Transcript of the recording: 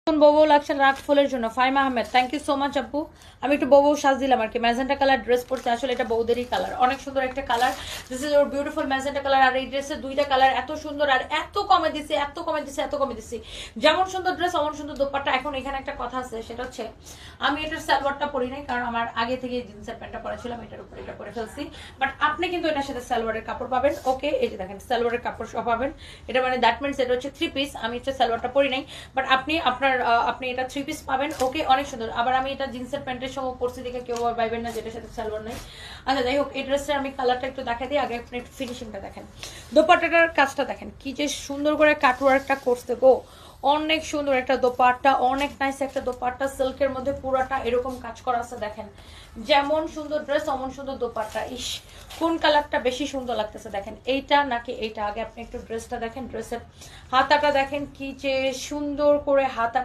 বউ লাগছে রাগ ফুলের জন্য Faima Ahmed, thank you so much আপু। আমি একটু বউ সাজ দিলাম আর কি। ম্যাজেন্টা কালার ড্রেস পরতে, আসলে এটা বউদেরই কালার, অনেক সুন্দর একটা colour. This is our beautiful magenta colour. আর এই ড্রেসের দুইটা কালার এত সুন্দর আর এত কমে দিছি, এত কমে দিছি, এত কমে দিছি। যেমন সুন্দর ড্রেস অমন সুন্দর দোপাট্টা। এখন এখানে একটা কথা আছে, সেটা হচ্ছে আমি এটার সালোয়ারটা পরি নাই, কারণ আমার আগে থেকে জিন্সের প্যান্টটা পরা ছিল, আমি এটার উপরে এটা পরে ফেলছি। বাট আপনি কিন্তু এটার সাথে সালোয়ারের কাপড় পাবেন। ওকে, এই যে দেখেন সালোয়ারের কাপড় সহ পাবেন। এটা মানে দ্যাট মিনস এটা হচ্ছে 3 পিস। আমি এটা সালোয়ারটা পরি নাই, বাট আপনি আপনি এটা 3 পিস পাবেন। ওকে, অনেক সুন্দর। আবার আমি এটা জিন্সের প্যান্টের সহ পরছি দেখে কেউ আর পাইবেন না যেটার সাথে সালোয়ার নাই। আচ্ছা যাই হোক, এই ড্রেসটা আমি কালারটা একটু দেখাই দিই, আগে আপনি একটু ফিনিশিংটা দেখেন। দোপাট্টাটার কাজটা দেখেন কি যে সুন্দর করে কাটওয়ার্কটা করতে গো। অনেক সুন্দর একটা দোপাট্টা, অনেক নাইস একটা দোপাট্টা, সিল্কের মধ্যে পুরাটা এরকম কাজ করা আছে দেখেন। যেমন সুন্দর ড্রেস অমন সুন্দর দোপাট্টা। ইস, কোন কালারটা বেশি সুন্দর লাগতেছে দেখেন, এইটা নাকি এইটা? আগে আপনি একটু ড্রেসটা দেখেন, ড্রেসের হাতাটা দেখেন কি যে সুন্দর করে হাতাটা